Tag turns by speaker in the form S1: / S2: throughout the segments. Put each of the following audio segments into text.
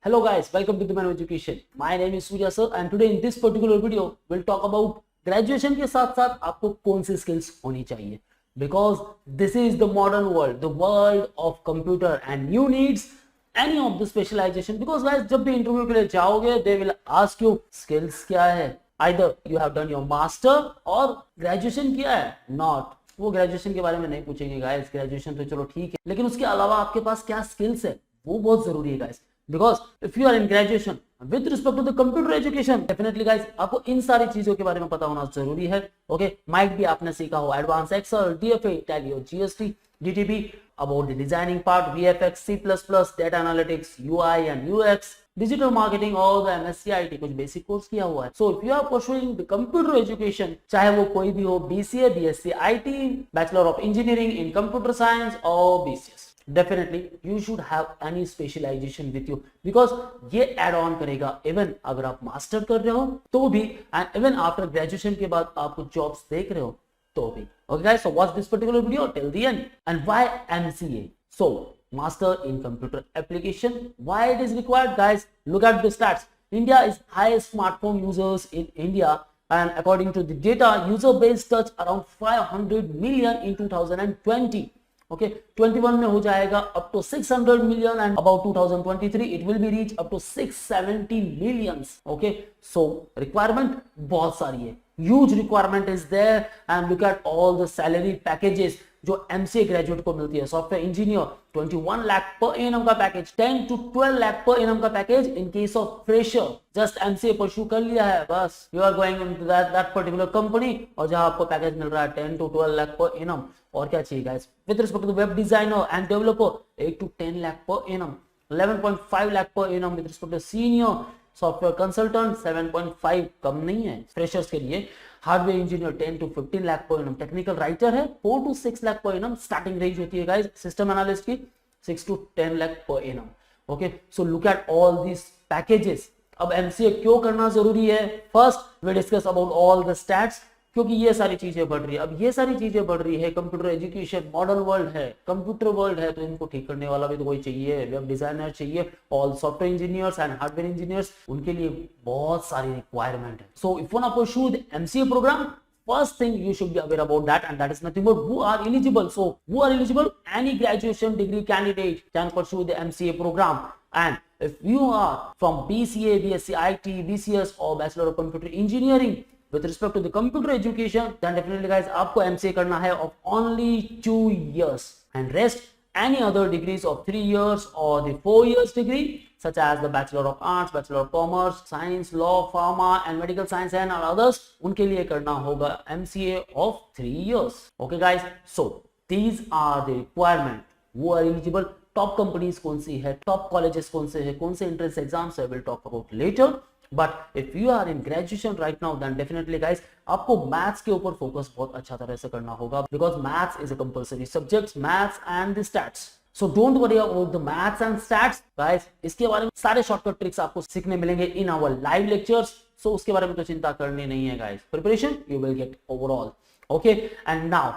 S1: Hello guys, welcome to the Manu Education. My name is Surya sir and today in this particular video we'll talk about graduation के साथ साथ आपको कौन सी skills होनी चाहिए because this is the modern world, the world of computer and you needs any of the specialization because guys जब भी interview के लिए जाओगे they will ask you skills क्या है, either you have done your master और graduation किया है not, वो ग्रेजुएशन के बारे में नहीं पूछेंगे गाइस, ग्रेजुएशन तो चलो ठीक है लेकिन उसके अलावा आपके पास क्या स्किल्स है वो बहुत जरूरी है guys because if you are in graduation with respect to the computer education definitely guys आपको इन सारी चीजों के बारे में पता होना जरूरी है. ओके माइट भी आपने सीखा हो एडवांस एक्सेल, डीएफए, टैली और GST, DTP, about the designing part, VFX, C plus plus, data analytics, UI and UX, digital marketing और द एमएससी आईटी कुछ बेसिक कोर्स किया हुआ है. So if you are pursuing the computer education, चाहे वो कोई भी हो, BCA, BSc IT, bachelor of engineering in computer science और BCS, definitely you should have any specialization with you because ये add on करेगा even अगर आप मास्टर कर रहे हो तो भी and even after graduation के बाद आप कुछ jobs देख रहे हो तो भी. Okay guys, so watch this particular video till the end. And why MCA? So master in computer application, why it is required guys? Look at the stats. India is highest smartphone users in India and according to the data user base touched around 500 million in 2020. Okay, 21 में हो जाएगा up to 600 million and about 2023 it will be reach up to 670 millions. Okay, so requirement बहुत सारी है, huge requirement is there and look at all the salary packages जो MCA graduate को मिलती है. Software engineer 21 lakh per annum का package, 10 to 12 lakh per annum का package in case of fresher. Just MCA pursue कर लिया है बस, you are going into that particular company और जहां आपको पैकेज मिल रहा है 10 to 12 लाख पर एनम. और क्या चाहिए guys with respect to web designer and developer 8 to 10 lakh per annum, 11.5 lakh per annum with respect to senior software consultant 7.5 कम नहीं है फ्रेशर्स के लिए. Hardware engineer 10 to 15 lakh per annum, technical writer है 4 to 6 lakh per annum, starting range होती है guys system analyst की 6 to 10 lakh per annum. Okay so look at all this packages. अब एमसीए क्यों करना जरूरी है? First we discuss about all the stats क्योंकि ये सारी चीजें बढ़ रही है. अब ये सारी चीजें बढ़ रही है, कंप्यूटर एजुकेशन मॉडर्न वर्ल्ड है, कंप्यूटर वर्ल्ड है तो इनको ठीक करने वाला भी तो कोई चाहिए, वेब डिजाइनर चाहिए, all software engineers and hardware engineers, उनके लिए बहुत सारी रिक्वायरमेंट है. So if you want to pursue the MCA program, first thing you should be aware about that and that is nothing but who are eligible. So who are eligible? Any graduation degree candidate can pursue the MCA program. And if you are from BCA, BSc IT, BCS or Bachelor of Computer Engineering with respect to the computer education, then definitely guys आपको MCA करना है of only 2 years and rest any other degrees of 3 years or the 4 years degree such as the Bachelor of Arts, Bachelor of Commerce, Science, Law, Pharma and Medical Science and others, उनके लिए करना होगा MCA of 3 years. Okay guys, so these are the requirement. Who are eligible? Top companies कौन सी है, top colleges कौन से है, कौन से entrance exams है, we'll talk about later. But if you are in graduation right now, then definitely guys आपको maths के ऊपर focus बहुत अच्छा तरह से करना होगा because maths is a compulsory subject, maths and the stats. So don't worry about the maths and stats guys. इसके बारे में सारे शॉर्टकट ट्रिक्स आपको सीखने मिलेंगे in our live lectures. So उसके बारे में तो चिंता करनी नहीं है guys. Preparation you will get overall. Okay, and now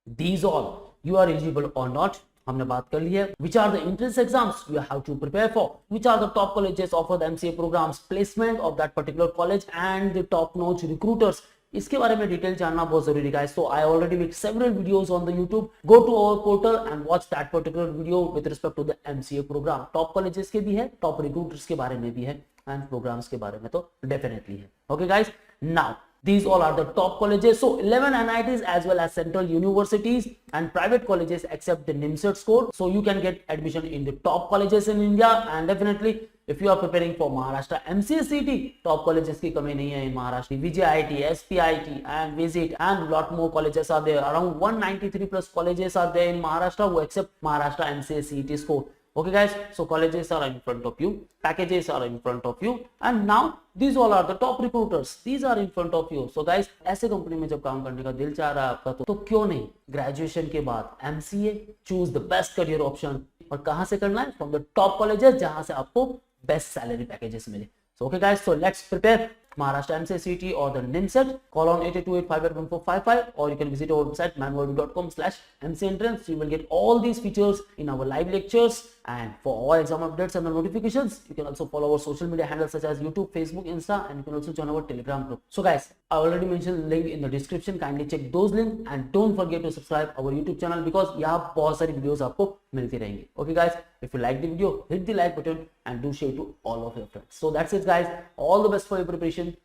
S1: these all you are eligible or not हमने बात कर ली है. Which are the entrance exams you have to prepare for? Which are the top colleges offer the MCA programs, placement of that particular college and the top notch recruiters? इसके बारे में detail जानना बहुत जरूरी है. So I already made several videos on the YouTube. Go to our portal and watch that particular video with respect to the MCA program. Top colleges के भी है, top recruiters के बारे में भी है and programs के बारे में तो definitely है. Okay guys, now these all are the top colleges. So 11 NITs as well as central universities and private colleges accept the NIMCET score. So you can get admission in the top colleges in India and definitely if you are preparing for Maharashtra MCA-CT, top colleges की कमी नहीं है in Maharashtra. VJIT, SPIT and VISIT and lot more colleges are there. Around 193 plus colleges are there in Maharashtra who accept Maharashtra MCA-CT score. Okay guys, so colleges are in front of you, packages are in front of you and now these all are the top recruiters, these are in front of you. So guys ऐसे company में जब काम करने का दिल चाह रहा है आपका तो क्यों नहीं ग्रेजुएशन के बाद MCA, choose the best career option. और कहां से करना है? From the top colleges जहां से आपको best salary packages मिले. So okay guys, so let's prepare Maharashtra MCA-CT or the NIMCET. Call on 8828581455 or you can visit our website manualdu.com/MCA entrance. You will get all these features in our live lectures And for all exam updates and the notifications, you can also follow our social media handles such as YouTube, Facebook, Insta, and you can also join our Telegram group. So guys, I already mentioned link in the description. Kindly check those links and don't forget to subscribe our YouTube channel because यहाँ बहुत सारी videos आपको मिलती रहेंगी. Okay guys, if you like the video, hit the like button and do share to all of your friends. So that's it guys. All the best for your preparation.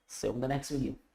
S1: See you in the next video.